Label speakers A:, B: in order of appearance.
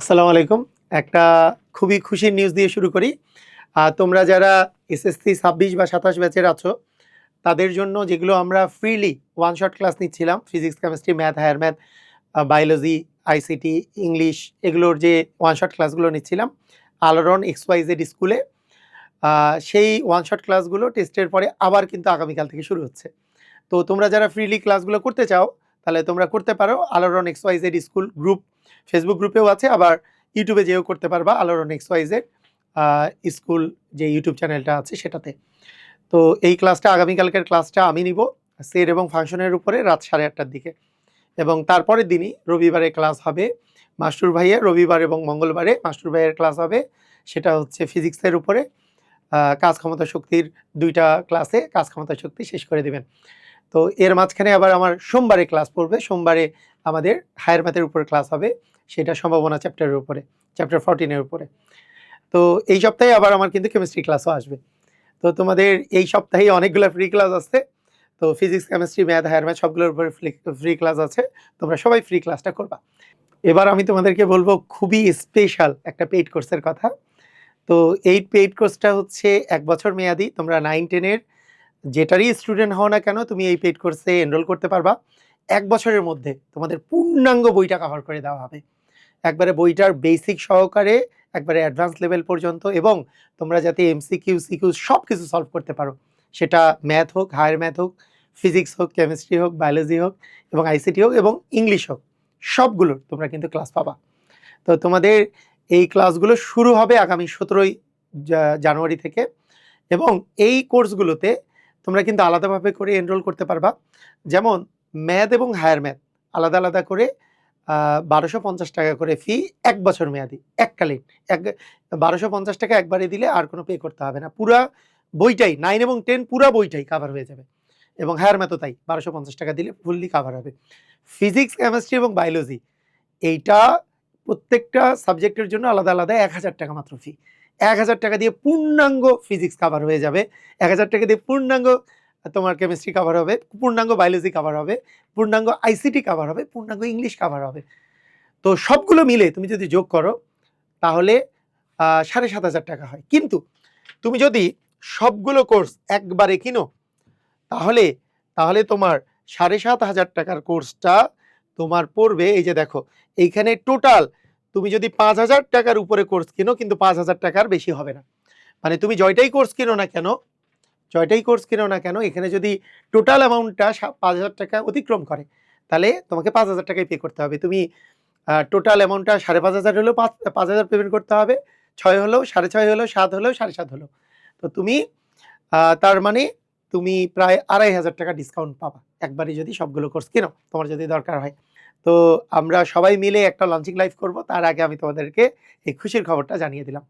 A: আসসালামু আলাইকুম। একটা খুবই খুশির নিউজ দিয়ে শুরু করি। তোমরা যারা এসএসসি ২৬ বা ২৭ ব্যাচের আছো, তাদের জন্য যেগুলো আমরা ফ্রিলি ওয়ান শট ক্লাস নিচ্ছিলাম, physics, chemistry, math, higher math, biology, ICT, English এগুলোর যে ওয়ান শট ক্লাসগুলো নিচ্ছিলাম আলোড়ন XYZ স্কুলে, সেই ওয়ান শট ক্লাসগুলো টেস্টের পরে আবার কিন্তু আগামীকাল থেকে শুরু হচ্ছে। তো তোমরা যারা ফ্রিলি ক্লাসগুলো করতে চাও, তাহলে তোমরা করতে পারো। আলোড়ন XYZ স্কুল গ্রুপ ফেসবুক গ্রুপেও আছে, আবার ইউটিউবে যেও করতে পারবা আলোড়ন XYZ স্কুল যে ইউটিউব চ্যানেলটা আছে সেটাতে। তো এই ক্লাসটা আগামীকালকের ক্লাসটা আমি নিব সেট এবং ফাংশনের উপরে রাত 8:30টার দিকে, এবং তারপরের দিনই রবিবারে ক্লাস হবে মাস্টুর ভাইয়ের। রবিবার এবং মঙ্গলবারে মাস্টুর ভাইয়ের ক্লাস হবে, সেটা হচ্ছে ফিজিক্সের উপরে। কাজ ক্ষমতা শক্তির 2টা ক্লাসে কাজ ক্ষমতা শক্তি শেষ করে দেবেন। তো এর মাঝখানে আবার আমার সোমবারে ক্লাস পড়বে। সোমবারে আমাদের হায়ার ম্যাথের উপরে ক্লাস হবে, সেটা সম্ভাবনা চ্যাপ্টারের উপরে, চ্যাপ্টার 14 এর উপরে। তো এই সপ্তাহে আবার আমার কিন্তু কেমিস্ট্রি ক্লাসও আসবে। তো তোমাদের এই সপ্তাহে অনেকগুলো ফ্রি ক্লাস আছে। তো physics, chemistry, math, higher math সবগুলোর উপরে ফ্রি ক্লাস আছে। তোমরা সবাই ফ্রি ক্লাসটা করবা। এবার আমি তোমাদেরকে বলবো খুবই স্পেশাল একটা পেইড কোর্সের কথা। তো এই পেইড কোর্সটা হচ্ছে 1 বছর মেয়াদি। তোমরা 9-10 এর যেটারই স্টুডেন্ট হও না কেন, তুমি এই পেইড কোর্সে এনরোল করতে পারবা। 1 বছরের মধ্যে তোমাদের পূর্ণাঙ্গ বইটা কভার করে দেওয়া হবে। একবারে বইটার বেসিক সহকারে একবারে অ্যাডভান্স লেভেল পর্যন্ত, এবং তোমরা যাতে এমসিকিউ, সিকিউ সব কিছু সলভ করতে পারো। সেটা ম্যাথ হোক, হায়ার ম্যাথ হোক, ফিজিক্স হোক, কেমিস্ট্রি হোক, বায়োলজি হোক, এবং আইসিটি হোক, এবং ইংলিশ হোক, সবগুলোর তোমরা কিন্তু ক্লাস পাবা। তো তোমাদের এই ক্লাসগুলো শুরু হবে আগামী 17ই জানুয়ারি থেকে, এবং এই কোর্সগুলোতে তোমরা কিন্তু আলাদাভাবে করে এনরোল করতে পারবা। যেমন ম্যাথ এবং হায়ার ম্যাথ আলাদা আলাদা করে ১২৫০ টাকা করে ফি, 1 বছর মেয়াদি, এককালীন। ১২৫০ টাকা একবারে দিলে আর কোনো পে করতে হবে না। পুরা বইটাই 9 এবং 10 পুরা বইটাই কাভার হয়ে যাবে, এবং হায়ার ম্যাথও তাই ১২৫০ টাকা দিলে ফুললি কাভার হবে। ফিজিক্স, কেমিস্ট্রি এবং বায়োলজি এইটা প্রত্যেকটা সাবজেক্টের জন্য আলাদা আলাদা ১,০০০ টাকা মাত্র ফি। ১,০০০ টাকা দিয়ে পূর্ণাঙ্গ ফিজিক্স কাভার হয়ে যাবে, ১,০০০ টাকা দিয়ে পূর্ণাঙ্গ তোমার কেমিস্ট্রি কাভার হবে, পূর্ণাঙ্গ বায়োলজি কাভার হবে, পূর্ণাঙ্গ আইসিটি কাভার হবে, পূর্ণাঙ্গ ইংলিশ কাভার হবে। তো সবগুলো মিলে তুমি যদি যোগ করো তাহলে ৭,৫০০ টাকা হয়। কিন্তু তুমি যদি সবগুলো কোর্স একবারে কিনো, তাহলে তাহলে তোমার ৭,৫০০ টাকার কোর্সটা তোমার পড়বে, এই যে দেখো এইখানে টোটাল তুমি যদি ৫,০০০ টাকার উপরে কোর্স কিনো, কিন্তু ৫,০০০ টাকার বেশি হবে না। মানে তুমি জয়টাই কোর্স কিনো না কেন, এখানে যদি টোটাল অ্যামাউন্টটা ৫,০০০ টাকা অতিক্রম করে, তাহলে তোমাকে ৫,০০০ টাকাই পে করতে হবে। তুমি টোটাল অ্যামাউন্টটা ৫,৫০০ হলেও ৫,০০০ পেমেন্ট করতে হবে, ৬ হলেও, ৬.৫ হলেও, ৭ হলেও, ৭.৫ হলেও। তো তুমি তার মানে তুমি প্রায় ২,৫০০ টাকা ডিসকাউন্ট পাবা একবারে যদি সবগুলো কোর্স কিনো, তোমার যদি দরকার হয়। তো আমরা সবাই মিলে একটা লঞ্চিং লাইভ করব, তার আগে আমি তোমাদেরকে এই খুশির খবরটা জানিয়ে দিলাম।